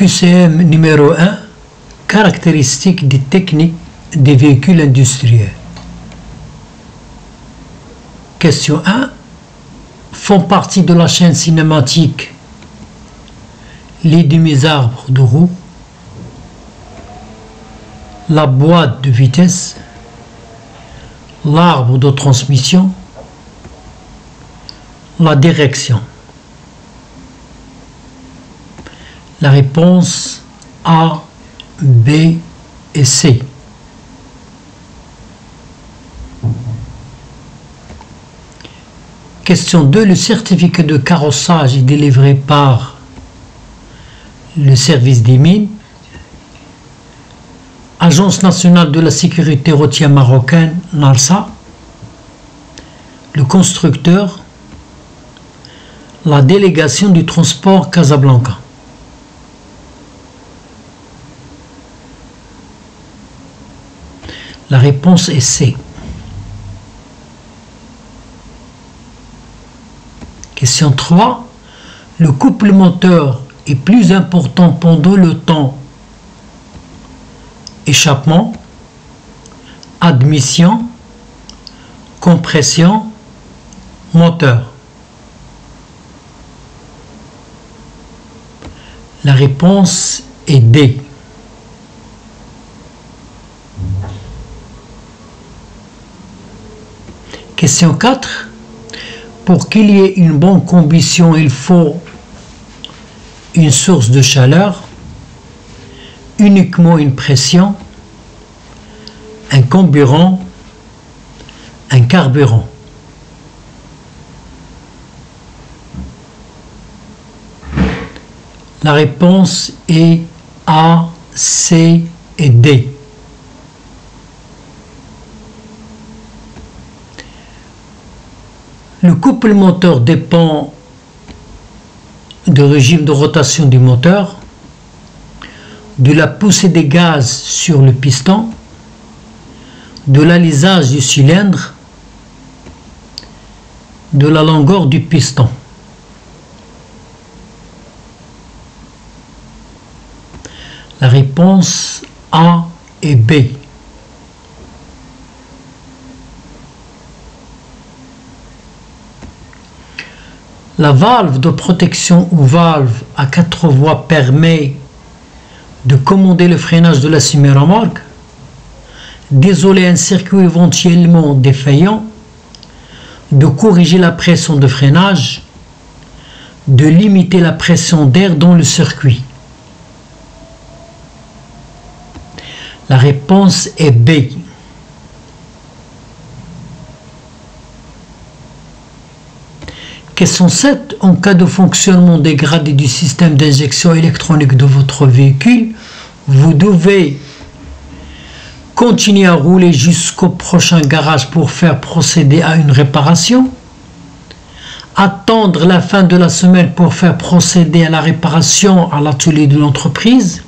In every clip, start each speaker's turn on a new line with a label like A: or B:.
A: QCM numéro 1, caractéristiques des techniques des véhicules industriels. Question 1. Font partie de la chaîne cinématique les demi-arbres de roue, la boîte de vitesse, l'arbre de transmission, la direction. La réponse A, B et C. Question 2. Le certificat de carrossage est délivré par le service des mines, Agence nationale de la sécurité routière marocaine, NARSA, le constructeur, la délégation du transport Casablanca. La réponse est C. Question 3. Le couple moteur est plus important pendant le temps échappement, admission, compression, moteur. La réponse est D. Question 4. Pour qu'il y ait une bonne combustion, il faut une source de chaleur, uniquement une pression, un carburant, un carburant. La réponse est A, C et D. Le couple moteur dépend du régime de rotation du moteur, de la poussée des gaz sur le piston, de l'alisage du cylindre, de la longueur du piston. La réponse A et B. La valve de protection ou valve à 4 voies permet de commander le freinage de la semi-remorque, d'isoler un circuit éventuellement défaillant, de corriger la pression de freinage, de limiter la pression d'air dans le circuit. La réponse est B. Question 7. En cas de fonctionnement dégradé du système d'injection électronique de votre véhicule, vous devez continuer à rouler jusqu'au prochain garage pour faire procéder à une réparation, attendre la fin de la semaine pour faire procéder à la réparation à l'atelier de l'entreprise,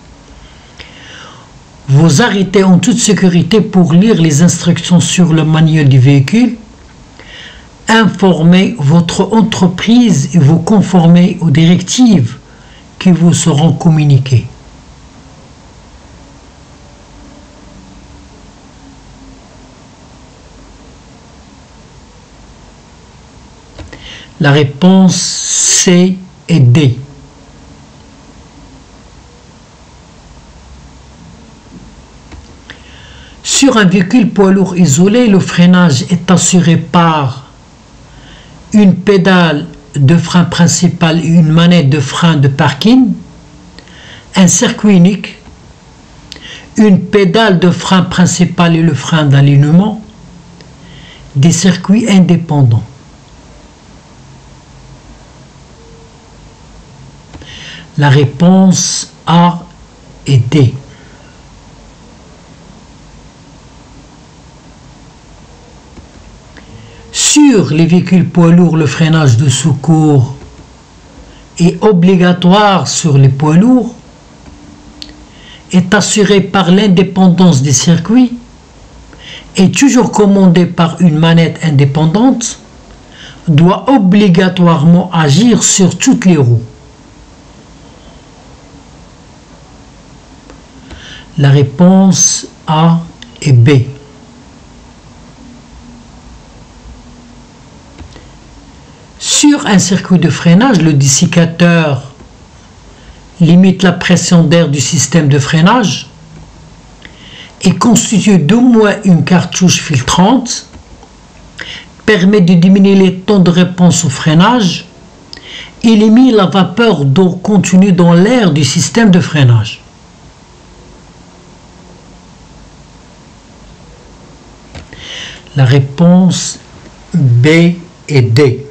A: vous arrêtez en toute sécurité pour lire les instructions sur le manuel du véhicule, informez votre entreprise et vous conformez aux directives qui vous seront communiquées. La réponse C et D. Sur un véhicule poids lourd isolé, le freinage est assuré par une pédale de frein principal et une manette de frein de parking, un circuit unique, une pédale de frein principal et le frein d'alignement, des circuits indépendants. La réponse A et D. Sur les véhicules poids lourds, le freinage de secours est obligatoire sur les poids lourds, est assuré par l'indépendance des circuits, est toujours commandé par une manette indépendante, doit obligatoirement agir sur toutes les roues. La réponse A et B. Sur un circuit de freinage, le dessiccateur limite la pression d'air du système de freinage, est constitué d'au moins une cartouche filtrante, permet de diminuer les temps de réponse au freinage, élimine la vapeur d'eau contenue dans l'air du système de freinage. La réponse B et D.